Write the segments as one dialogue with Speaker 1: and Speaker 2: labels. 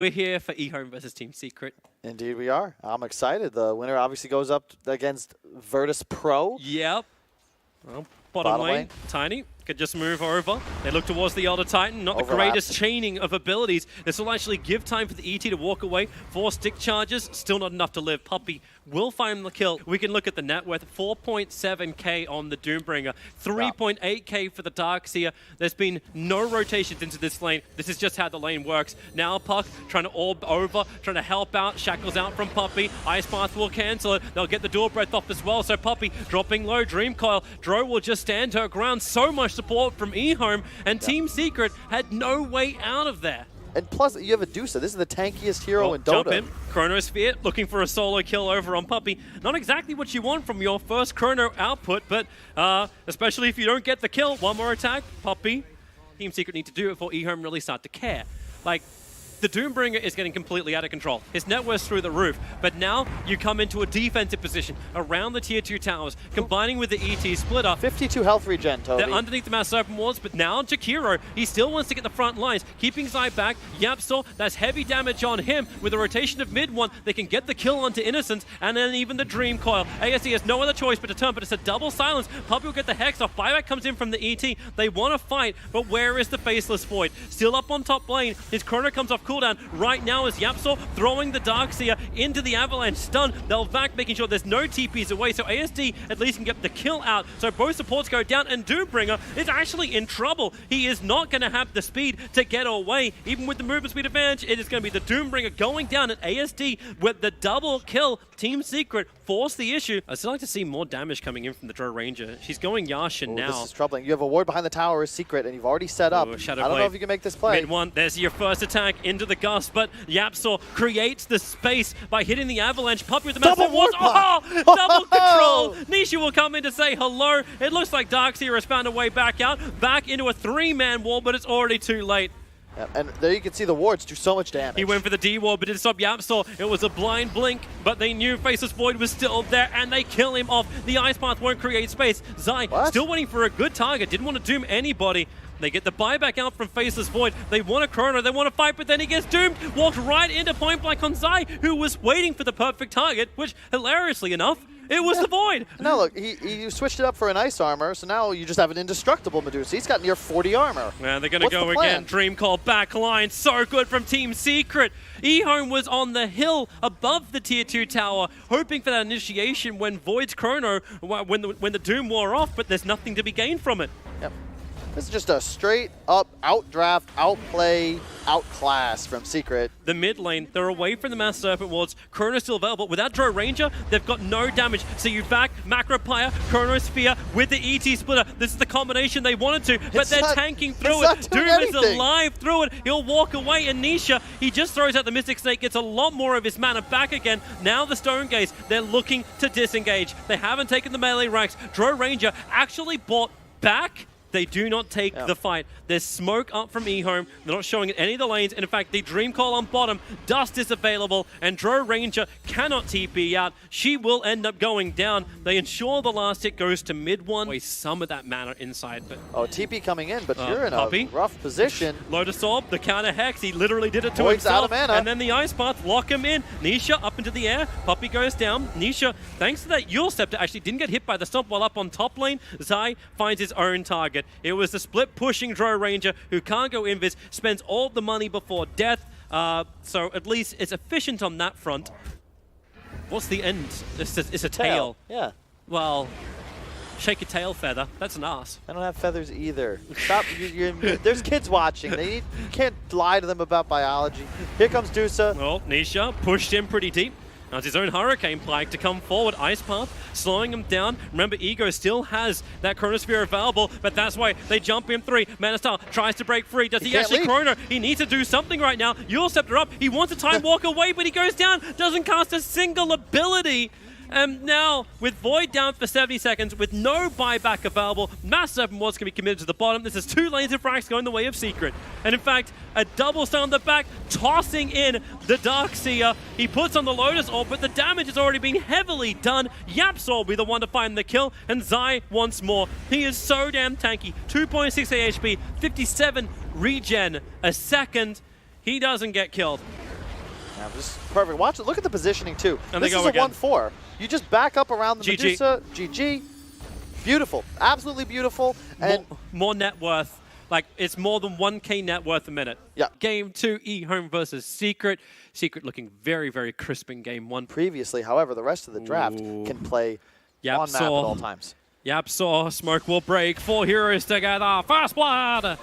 Speaker 1: We're here for EHOME versus Team Secret.
Speaker 2: Indeed we are. I'm excited. The winner obviously goes up against Virtus Pro.
Speaker 1: Yep. Well, bottom lane, Tiny could just move over. They look towards the Elder Titan. Not the greatest chaining of abilities. This will actually give time for the ET to walk away. 4 stick charges, still not enough to live. Puppey will find the kill. We can look at the net worth. 4.7k on the Doombringer. 3.8k for the Darkseer. There's been no rotations into this lane. This is just how the lane works. Now Puck trying to orb over, trying to help out. Shackles out from Puppey. Ice Path will cancel it. They'll get the dual breath off as well. So Puppey dropping low. Dream Coil. Dro will just stand her ground. So much support from EHOME, and Team Secret had no way out of there.
Speaker 2: And plus, you have a Dusa. This is the tankiest hero in Dota.
Speaker 1: Jump in. Chronosphere looking for a solo kill over on Puppey. Not exactly what you want from your first Chrono output, but especially if you don't get the kill. One more attack, Puppey. Team Secret need to do it before EHOME really start to care. Like, the Doombringer is getting completely out of control. His net worth's through the roof. But now you come into a defensive position around the tier 2 towers, combining with the ET splitter.
Speaker 2: 52 health regen, Toby.
Speaker 1: They're underneath the Mass Serpent Wards, but now Jakiro, he still wants to get the front lines, keeping Zai back. Yapsor, that's heavy damage on him. With a rotation of mid one, they can get the kill onto Innocence, and then even the Dream Coil. ASE has no other choice but to turn, but it's a double silence. Puppey will get the Hex off. Buyback comes in from the ET. They want to fight, but where is the Faceless Void? Still up on top lane. His Chrono comes off cooldown. Right now is Yapsor throwing the Darkseer into the Avalanche stun. They'll vac, making sure there's no TPs away, so ASD at least can get the kill out. So both supports go down, and Doombringer is actually in trouble. He is not going to have the speed to get away. Even with the movement speed advantage, it is going to be the Doombringer going down, and ASD with the double kill. Team Secret force the issue. I'd still like to see more damage coming in from the Dro Ranger. She's going Yashin now.
Speaker 2: This is troubling. You have a ward behind the tower as Secret, and you've already set up. I don't know if you can make this play.
Speaker 1: Mid one, there's your first attack into the Gust, but Yapsor creates the space by hitting the Avalanche. Puppey with the massive wards. Oh, double control. Nisha will come in to say hello. It looks like Darkseer has found a way back out, back into a 3-man wall, but it's already too late.
Speaker 2: Yeah, and there you can see the wards do so much damage.
Speaker 1: He went for the D-Ward, but didn't stop Yapsor. It was a blind blink, but they knew Faceless Void was still there, and they kill him off. The Ice Path won't create space. Zai still waiting for a good target. Didn't want to doom anybody. They get the buyback out from Faceless Void. They want a Chrono, they want to fight, but then he gets doomed. Walked right into point blank on Zai, who was waiting for the perfect target, which, hilariously enough, it was the Void.
Speaker 2: No, look, he switched it up for an ice armor, so now you just have an indestructible Medusa. He's got near 40 armor.
Speaker 1: Man, they're going to go again. Dream Call back line. So good from Team Secret. EHOME was on the hill above the tier 2 tower, hoping for that initiation when Void's Chrono, when the Doom wore off, but there's nothing to be gained from it.
Speaker 2: Yep. This is just a straight up outdraft, outplay, outclass from Secret.
Speaker 1: The mid lane, they're away from the Mass Serpent Wards. Chrono's still available. Without Dro Ranger, they've got no damage. So you back Macro Pyre, Chronosphere with the ET splitter. This is the combination they wanted to, but they're tanking through it. Doom is alive through it. He'll walk away, and Nisha, he just throws out the Mystic Snake, gets a lot more of his mana back again. Now the Stone Gaze, they're looking to disengage. They haven't taken the melee ranks. Dro Ranger actually bought back. They do not take the fight. There's smoke up from EHOME. They're not showing it any of the lanes. And in fact, the Dream Call on bottom, Dust is available, and Dro Ranger cannot TP out. She will end up going down. They ensure the last hit goes to mid one. Waste some of that mana inside, but
Speaker 2: TP coming in, but you're in a rough position.
Speaker 1: Lotus Orb, the counter Hex, he literally did it to himself.
Speaker 2: Out of mana.
Speaker 1: And then the Ice Path, lock him in. Nisha up into the air. Puppey goes down. Nisha, thanks to that Yule Scepter, actually didn't get hit by the stomp while up on top lane. Zai finds his own target. It was the split pushing Dro Ranger, who can't go invis, spends all the money before death, so at least it's efficient on that front. What's the end? It's a tail.
Speaker 2: Yeah.
Speaker 1: Well, shake a tail feather. That's an ass.
Speaker 2: I don't have feathers either. Stop. There's kids watching. You can't lie to them about biology. Here comes Dusa.
Speaker 1: Well, Nisha pushed in pretty deep. Now it's his own Hurricane Plague to come forward. Ice Path slowing him down. Remember, Ego still has that Chronosphere available, but that's why they jump in 3. Manastar tries to break free. Does he actually Chrono? He needs to do something right now. Yule Scepter up. He wants a time walk away, but he goes down. Doesn't cast a single ability. And now, with Void down for 70 seconds, with no buyback available, Mass Serpent Wards can be committed to the bottom. This is 2 lanes of frags going the way of Secret. And in fact, a double stun on the back, tossing in the Darkseer. He puts on the Lotus Orb, but the damage has already been heavily done. Yapsor will be the one to find the kill, and Zai once more. He is so damn tanky. 2.6 HP, 57 regen a second. He doesn't get killed.
Speaker 2: Yeah, this is perfect. Watch it. Look at the positioning, too.
Speaker 1: And
Speaker 2: this is a 1-4. You just back up around the
Speaker 1: GG.
Speaker 2: Medusa. GG. Beautiful. Absolutely beautiful. And
Speaker 1: more net worth. Like, it's more than 1K net worth a minute.
Speaker 2: Yeah.
Speaker 1: Game 2, EHOME versus Secret. Secret looking very, very crisp in game 1.
Speaker 2: Previously, however, the rest of the draft can play on map at all times.
Speaker 1: Yapsaw, smoke will break. 4 heroes together. First blood!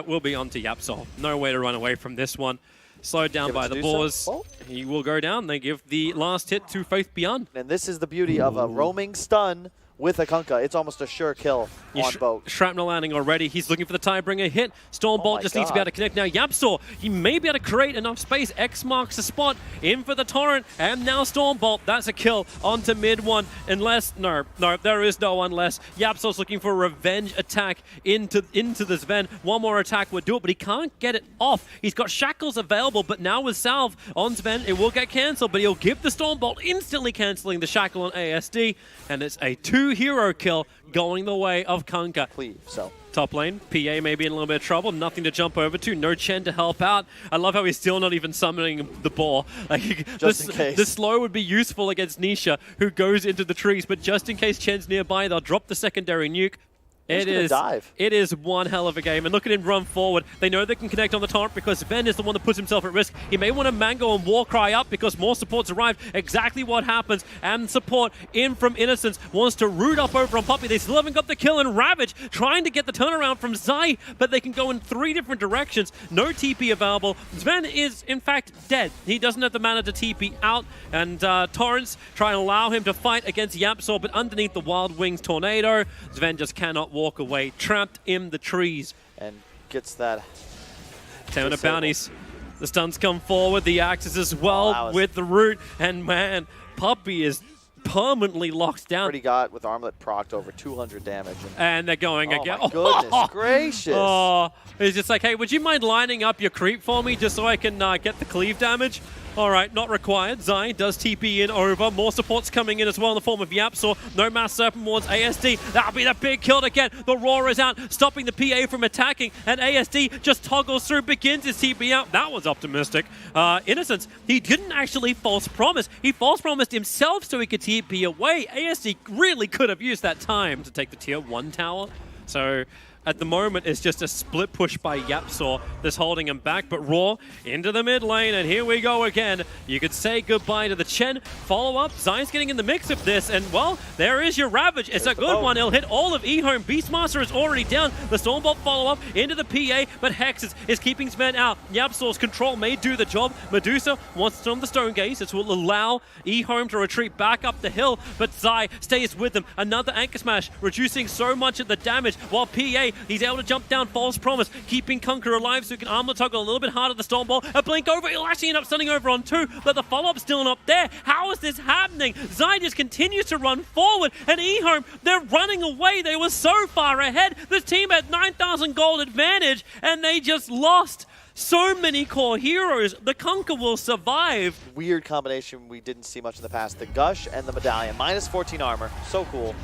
Speaker 1: We'll be on to Yapsaw. No way to run away from this one. Slowed down by the Boars. He will go down. They give the last hit to Faith Beyond.
Speaker 2: And this is the beauty of a roaming stun with a Kunkka. It's almost a sure kill on boat.
Speaker 1: Shrapnel landing already. He's looking for the Tidebringer hit. Stormbolt just needs to be able to connect now. Yapsaw, he may be able to create enough space. X marks the spot. In for the Torrent. And now Stormbolt. That's a kill onto mid 1. Unless, no, there is no unless. Yapsaw's looking for a revenge attack into the Sven. One more attack would do it, but he can't get it off. He's got shackles available, but now with Salve on Sven, it will get cancelled, but he'll give the Stormbolt, instantly cancelling the shackle on ASD. And it's a 2-hero kill going the way of Kunkka. Top lane, PA may be in a little bit of trouble. Nothing to jump over to. No Chen to help out. I love how he's still not even summoning the boar. Like,
Speaker 2: just in case.
Speaker 1: The slow would be useful against Nisha, who goes into the trees. But just in case Chen's nearby, they'll drop the secondary nuke. It is one hell of a game. And look at him run forward. They know they can connect on the torrent because Sven is the one that puts himself at risk. He may want to Mango and Warcry up because more supports arrive. Exactly what happens. And support in from Innocence wants to root up over on Puppey. They still haven't got the kill, and Ravage trying to get the turnaround from Zai, but they can go in 3 different directions. No TP available. Sven is, in fact, dead. He doesn't have the mana to TP out, and Torrents try and allow him to fight against Yapsaw, but underneath the Wild Wings Tornado, Sven just cannot walk away, trapped in the trees.
Speaker 2: And gets that
Speaker 1: 10 bounties. The stuns come forward, the axes as well with the root, and man, Puppey is permanently locked down.
Speaker 2: Already got with Armlet procced over 200 damage.
Speaker 1: And they're going again.
Speaker 2: My goodness gracious.
Speaker 1: Oh, it's just like, hey, would you mind lining up your creep for me just so I can get the cleave damage? All right, not required. Zai does TP in over. More supports coming in as well in the form of Yapsaw. No Mass Serpent Wards. ASD, that'll be the big kill again. The Roar is out, stopping the PA from attacking, and ASD just toggles through, begins his TP out. That was optimistic. Innocence, he didn't actually false promise. He false promised himself so he could TP away. ASD really could have used that time to take the tier 1 tower. So at the moment, it's just a split push by Yapsaw that's holding him back, but Raw into the mid lane, and here we go again. You could say goodbye to the Chen. Follow up, Zai's getting in the mix of this, and well, there is your Ravage. It's a good one. It'll hit all of EHOME. Beastmaster is already down. The Stormbolt follow up into the PA, but Hex is keeping Sven out. Yapsaw's control may do the job. Medusa wants to on the Stone Gaze. This will allow EHOME to retreat back up the hill, but Zai stays with them. Another Anchor Smash, reducing so much of the damage, while PA, he's able to jump down, false promise, keeping Kunkka alive so he can armor toggle a little bit harder the Stormbolt. A blink over, he'll actually end up stunning over on 2, but the follow-up's still not there. How is this happening? Zai just continues to run forward, and EHOME, they're running away. They were so far ahead. This team had 9,000 gold advantage, and they just lost so many core heroes. The Kunkka will survive.
Speaker 2: Weird combination we didn't see much in the past. The Gush and the Medallion. Minus 14 armor. So cool.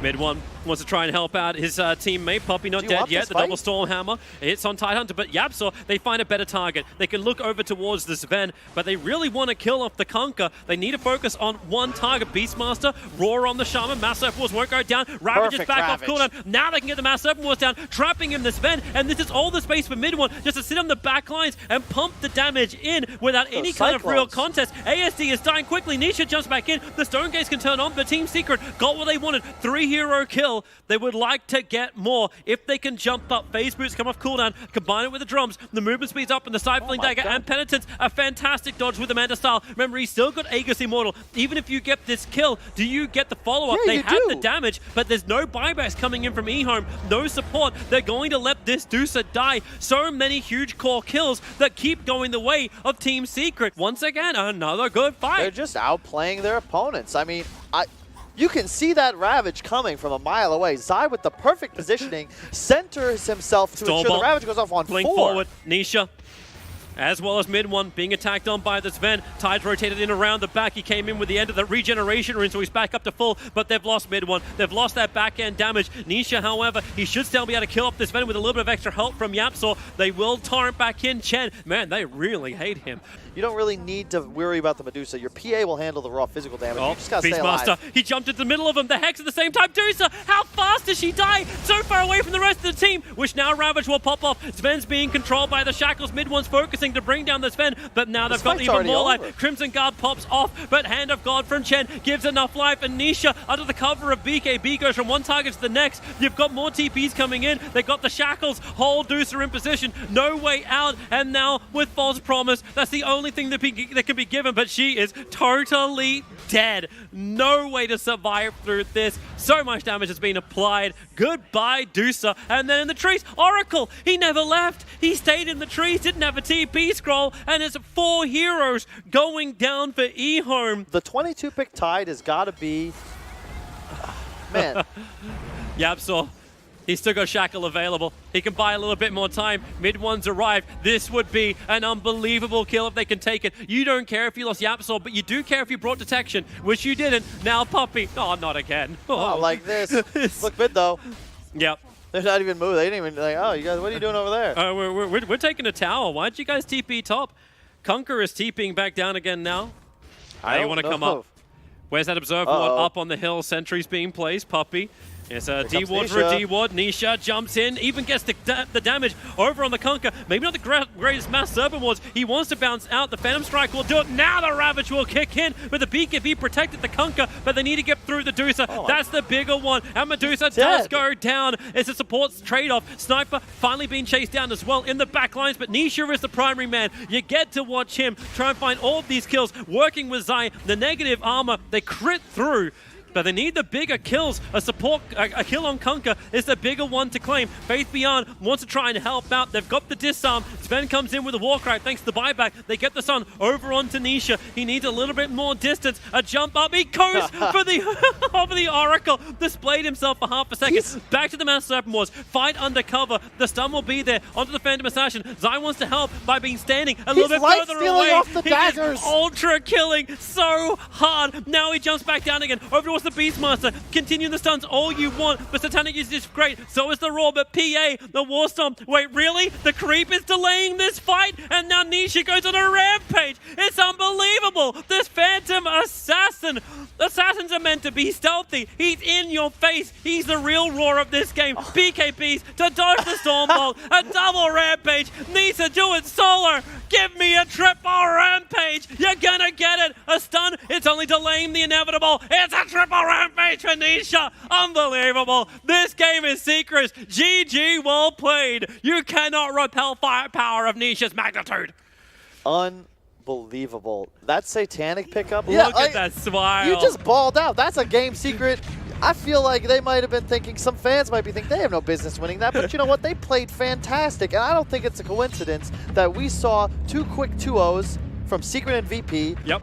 Speaker 1: Mid 1 wants to try and help out his teammate. Puppey not dead yet. The double Storm Hammer hits on Tidehunter, but Yapsaw, they find a better target. They can look over towards the Sven, but they really want to kill off the Kunkka. They need to focus on one target. Beastmaster, Roar on the Shaman. Mass Serpent Wars won't go down. Ravage is back off cooldown. Now they can get the Mass Serpent Wars down, trapping him the Sven, and this is all the space for mid 1 just to sit on the back lines and pump the damage in without any kind of real contest. ASD is dying quickly. Nisha jumps back in. The Stone Gaze can turn on, but Team Secret got what they wanted. 3-hero kill. They would like to get more. If they can jump up, phase boots come off cooldown, combine it with the drums, the movement speeds up, and the Stifling Dagger and Penitence, a fantastic dodge with Amanda style. Remember, he's still got Aegis Immortal. Even if you get this kill, do you get the follow-up?
Speaker 2: Yeah,
Speaker 1: they had the damage, but there's no buybacks coming in from EHOME, no support. They're going to let this Dusa die. So many huge core kills that keep going the way of Team Secret. Once again, another good fight.
Speaker 2: They're just outplaying their opponents. I mean, you can see that Ravage coming from a mile away. Zai with the perfect positioning centers himself to ensure the Ravage goes off on 4.
Speaker 1: Blink forward, Nisha. as well as mid one being attacked on by the Sven. Tide's rotated in around the back. He came in with the end of the regeneration rune, so he's back up to full, but they've lost mid one. They've lost that back end damage. Nisha, however, he should still be able to kill up this Sven with a little bit of extra help from Yapsor. They will torrent back in Chen. Man, they really hate him.
Speaker 2: You don't really need to worry about the Medusa. Your PA will handle the raw physical damage. You just gotta stay alive.
Speaker 1: Beastmaster, he jumped into the middle of them. The Hex at the same time. Dusa, how fast does she die? So far away from the rest of the team, which now Ravage will pop off. Sven's being controlled by the shackles. Mid one's focusing to bring down the Sven, but now they've got even more life. Crimson Guard pops off, but Hand of God from Chen gives enough life, and Nisha, under the cover of BKB, goes from one target to the next. You've got more TPs coming in. They got the shackles. Hold Dusa in position. No way out, and now with False Promise, that's the only thing that can be given, but she is totally dead. No way to survive through this. So much damage has been applied. Goodbye, Dusa. And then in the trees, Oracle, he never left. He stayed in the trees, didn't have a TP scroll, and it's 4 heroes going down for EHOME.
Speaker 2: The 22-pick Tide has got to be... Man.
Speaker 1: Yapsor. He's still got Shackle available. He can buy a little bit more time. Mid one's arrived. This would be an unbelievable kill if they can take it. You don't care if you lost Yapsor, but you do care if you brought detection, which you didn't. Now Puppey. Oh, not again.
Speaker 2: Oh, like this. Look mid though.
Speaker 1: Yep.
Speaker 2: They're not even moving. They didn't even like, oh, you guys, what are you doing over there?
Speaker 1: We're taking a tower. Why'd you guys TP top? Conquer is TPing back down again now.
Speaker 2: I
Speaker 1: want to come up. Where's that observer ward? Up on the hill. Sentries being placed. Puppey. It's a D-ward for a D-ward. Nisha jumps in, even gets the damage over on the Conquer. Maybe not the greatest mass serpent wards. He wants to bounce out. The Phantom Strike will do it. Now the Ravage will kick in, but the BKB protected the Conquer, but they need to get through the Dusa. That's the bigger one, and Medusa does go down. It's a support trade-off. Sniper finally being chased down as well in the back lines, but Nisha is the primary man. You get to watch him try and find all of these kills, working with Zai. The negative armor, they crit through. But they need the bigger kills. A kill on Conquer is the bigger one to claim. Faith Beyond wants to try and help out. They've got the disarm. Sven comes in with a Warcry thanks to the buyback. They get the Sun over onto Nisha. He needs a little bit more distance. A jump up. He goes for the over the Oracle. Displayed himself for half a second. Back to the Mass Serpent Wars. Fight undercover. The stun will be there. Onto the Phantom Assassin. Zai wants to help by being standing a little bit further away.
Speaker 2: Off the daggers.
Speaker 1: Ultra killing so hard. Now he jumps back down again. Over towards the Beastmaster. Continue the stuns all you want, but Satanic is just great. So is the Roar, but PA, the War Stomp. Wait, really? The Creep is delaying this fight, and now Nisha goes on a rampage. It's unbelievable. This Phantom Assassin. Assassins are meant to be stealthy. He's in your face. He's the real Roar of this game. BKBs to dodge the Stormbolt. A double rampage. Nisa, do it solo. Give me a triple rampage. You're gonna get it. A stun. It's only delaying the inevitable. It's a triple rampage for Nisha. Unbelievable. This game is secret. GG, well played. You cannot repel firepower of Nisha's magnitude.
Speaker 2: Unbelievable. That Satanic pickup.
Speaker 1: Look at that smile.
Speaker 2: You just balled out. That's a game secret. I feel like they might have been thinking, some fans might be thinking they have no business winning that, but you know what? They played fantastic, and I don't think it's a coincidence that we saw 2 quick 2-0s from Secret and VP.
Speaker 1: Yep.